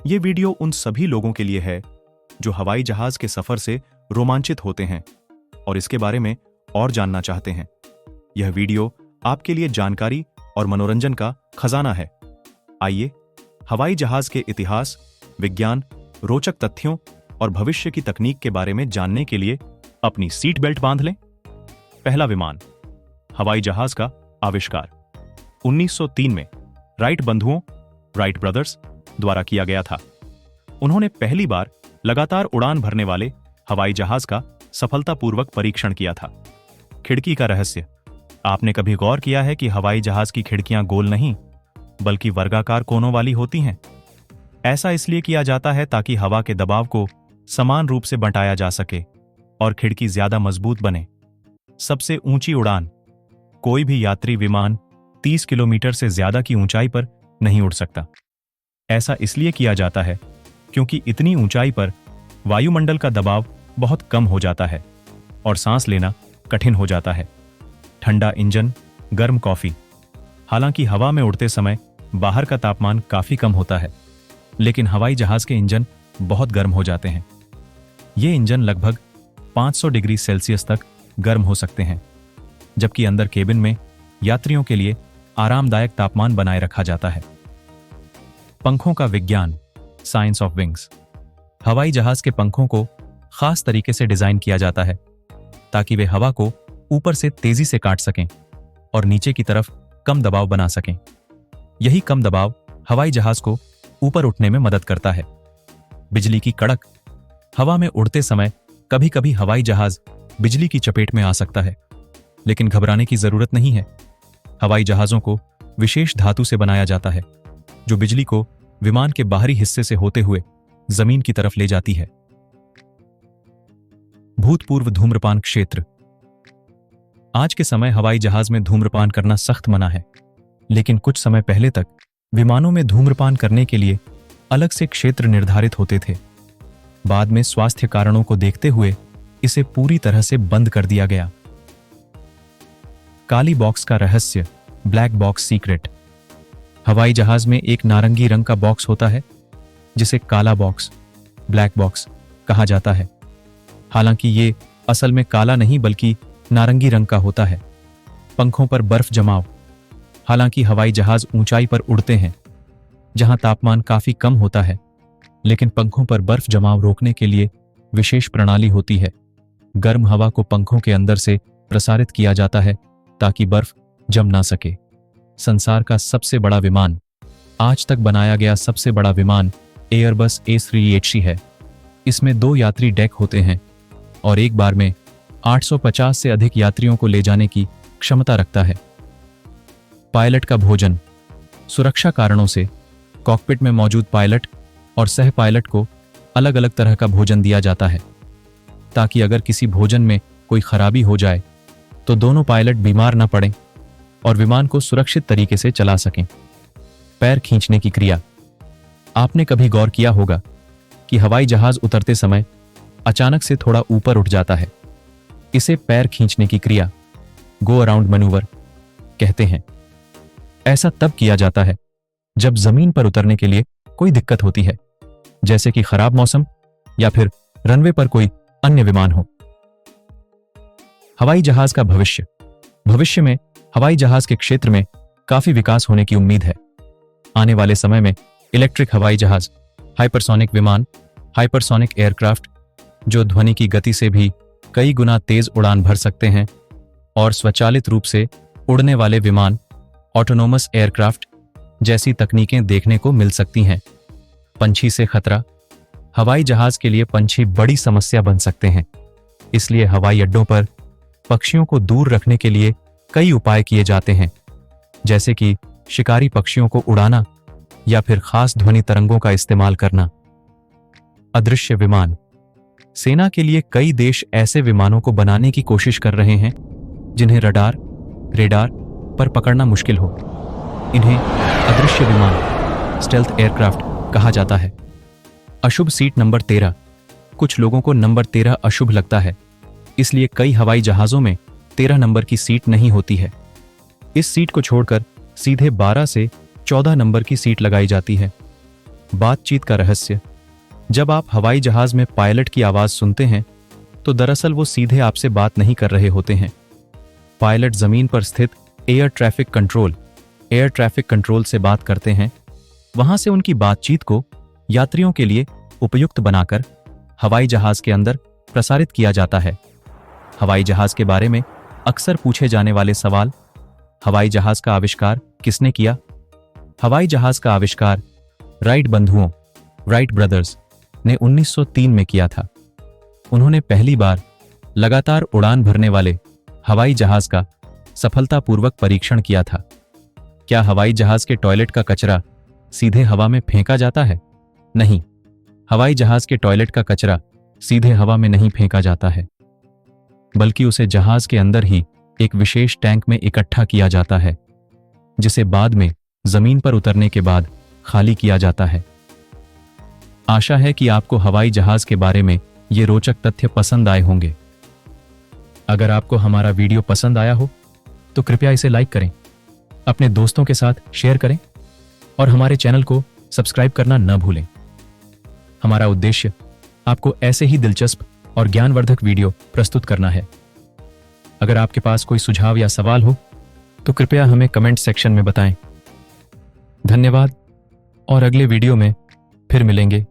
ये वीडियो उन सभी लोगों के लिए है जो हवाई जहाज के सफर से रोमांचित होते हैं और इसके बारे में और जानना चाहते हैं। यह वीडियो आपके लिए जानकारी और मनोरंजन का खजाना है। आइए हवाई जहाज के इतिहास, विज्ञान, रोचक तथ्यों और भविष्य की तकनीक के बारे में जानने के लिए अपनी सीट बेल्ट बांध लें। पहला विमान, हवाई जहाज का आविष्कार 1903 में राइट बंधुओं, राइट ब्रदर्स द्वारा किया गया था। उन्होंने पहली बार लगातार उड़ान भरने वाले हवाई जहाज का सफलतापूर्वक परीक्षण किया था। खिड़की का रहस्य। आपने कभी गौर किया है कि हवाई जहाज की खिड़कियां गोल नहीं बल्कि वर्गाकार कोनों वाली होती हैं? ऐसा इसलिए किया जाता है ताकि हवा के दबाव को समान रूप से बंटाया जा सके और खिड़की ज्यादा मजबूत बने। सबसे ऊंची उड़ान। कोई भी यात्री विमान 30 किलोमीटर से ज्यादा की ऊंचाई पर नहीं उड़ सकता। ऐसा इसलिए किया जाता है क्योंकि इतनी ऊंचाई पर वायुमंडल का दबाव बहुत कम हो जाता है और सांस लेना कठिन हो जाता है। ठंडा इंजन, गर्म कॉफी। हालांकि हवा में उड़ते समय बाहर का तापमान काफी कम होता है, लेकिन हवाई जहाज के इंजन बहुत गर्म हो जाते हैं। ये इंजन लगभग 500 डिग्री सेल्सियस तक गर्म हो सकते हैं, जबकि अंदर केबिन में यात्रियों के लिए आरामदायक तापमान बनाए रखा जाता है। पंखों का विज्ञान, साइंस ऑफ विंग्स। हवाई जहाज के पंखों को खास तरीके से डिजाइन किया जाता है ताकि वे हवा को ऊपर से तेजी से काट सकें और नीचे की तरफ कम दबाव बना सकें। यही कम दबाव हवाई जहाज को ऊपर उठने में मदद करता है। बिजली की कड़क। हवा में उड़ते समय कभी कभी हवाई जहाज बिजली की चपेट में आ सकता है, लेकिन घबराने की जरूरत नहीं है। हवाई जहाजों को विशेष धातु से बनाया जाता है जो बिजली को विमान के बाहरी हिस्से से होते हुए जमीन की तरफ ले जाती है। भूतपूर्व धूम्रपान क्षेत्र। आज के समय हवाई जहाज में धूम्रपान करना सख्त मना है, लेकिन कुछ समय पहले तक विमानों में धूम्रपान करने के लिए अलग से क्षेत्र निर्धारित होते थे। बाद में स्वास्थ्य कारणों को देखते हुए इसे पूरी तरह से बंद कर दिया गया। काली बॉक्स का रहस्य, ब्लैक बॉक्स सीक्रेट। हवाई जहाज में एक नारंगी रंग का बॉक्स होता है जिसे काला बॉक्स, ब्लैक बॉक्स कहा जाता है। हालांकि ये असल में काला नहीं बल्कि नारंगी रंग का होता है। पंखों पर बर्फ जमाव। हालांकि हवाई जहाज ऊंचाई पर उड़ते हैं जहां तापमान काफी कम होता है, लेकिन पंखों पर बर्फ जमाव रोकने के लिए विशेष प्रणाली होती है। गर्म हवा को पंखों के अंदर से प्रसारित किया जाता है ताकि बर्फ जम ना सके। संसार का सबसे बड़ा विमान। आज तक बनाया गया सबसे बड़ा विमान एयरबस A380 है। इसमें 2 यात्री डेक होते हैं और एक बार में 850 से अधिक यात्रियों को ले जाने की क्षमता रखता है। पायलट का भोजन। सुरक्षा कारणों से कॉकपिट में मौजूद पायलट और सह पायलट को अलग अलग तरह का भोजन दिया जाता है ताकि अगर किसी भोजन में कोई खराबी हो जाए तो दोनों पायलट बीमार न पड़ें और विमान को सुरक्षित तरीके से चला सकें। पैर खींचने की क्रिया। आपने कभी गौर किया होगा कि हवाई जहाज उतरते समय अचानक से थोड़ा ऊपर उठ जाता है। इसे पैर खींचने की क्रिया, गो अराउंड मैन्यूवर कहते हैं। ऐसा तब किया जाता है जब जमीन पर उतरने के लिए कोई दिक्कत होती है, जैसे कि खराब मौसम या फिर रनवे पर कोई अन्य विमान हो। हवाई जहाज का भविष्य। भविष्य में हवाई जहाज के क्षेत्र में काफी विकास होने की उम्मीद है। आने वाले समय में इलेक्ट्रिक हवाई जहाज, हाइपरसोनिक विमान, हाइपरसोनिक एयरक्राफ्ट जो ध्वनि की गति से भी कई गुना तेज उड़ान भर सकते हैं, और स्वचालित रूप से उड़ने वाले विमान, ऑटोनोमस एयरक्राफ्ट जैसी तकनीकें देखने को मिल सकती हैं। पंछी से खतरा। हवाई जहाज के लिए पंछी बड़ी समस्या बन सकते हैं, इसलिए हवाई अड्डों पर पक्षियों को दूर रखने के लिए कई उपाय किए जाते हैं, जैसे कि शिकारी पक्षियों को उड़ाना या फिर खास ध्वनि तरंगों का इस्तेमाल करना। अदृश्य विमान। सेना के लिए कई देश ऐसे विमानों को बनाने की कोशिश कर रहे हैं जिन्हें रडार, रेडार पर पकड़ना मुश्किल हो। इन्हें अदृश्य विमान, स्टेल्थ एयरक्राफ्ट कहा जाता है। अशुभ सीट नंबर 13। कुछ लोगों को नंबर 13 अशुभ लगता है, इसलिए कई हवाई जहाजों में 13 नंबर की सीट नहीं होती है। इस सीट को छोड़कर सीधे 12 से 14 नंबर की सीट लगाई जाती है। बातचीत का रहस्य। जब आप हवाई जहाज में पायलट की आवाज सुनते हैं तो दरअसल वो सीधे आपसे बात नहीं कर रहे होते हैं। पायलट जमीन पर स्थित एयर ट्रैफिक कंट्रोल से बात करते हैं। वहां से उनकी बातचीत को यात्रियों के लिए उपयुक्त बनाकर हवाई जहाज के अंदर प्रसारित किया जाता है। हवाई जहाज के बारे में अक्सर पूछे जाने वाले सवाल। हवाई जहाज का आविष्कार किसने किया? हवाई जहाज का आविष्कार राइट ब्रदर्स ने 1903 में किया था। उन्होंने पहली बार लगातार उड़ान भरने वाले हवाई जहाज का सफलतापूर्वक परीक्षण किया था। क्या हवाई जहाज के टॉयलेट का कचरा सीधे हवा में फेंका जाता है? नहीं, हवाई जहाज के टॉयलेट का कचरा सीधे हवा में नहीं फेंका जाता है, बल्कि उसे जहाज के अंदर ही एक विशेष टैंक में इकट्ठा किया जाता है, जिसे बाद में जमीन पर उतरने के बाद खाली किया जाता है। आशा है कि आपको हवाई जहाज के बारे में ये रोचक तथ्य पसंद आए होंगे। अगर आपको हमारा वीडियो पसंद आया हो तो कृपया इसे लाइक करें, अपने दोस्तों के साथ शेयर करें और हमारे चैनल को सब्सक्राइब करना न भूलें। हमारा उद्देश्य आपको ऐसे ही दिलचस्प और ज्ञानवर्धक वीडियो प्रस्तुत करना है। अगर आपके पास कोई सुझाव या सवाल हो तो कृपया हमें कमेंट सेक्शन में बताएं। धन्यवाद और अगले वीडियो में फिर मिलेंगे।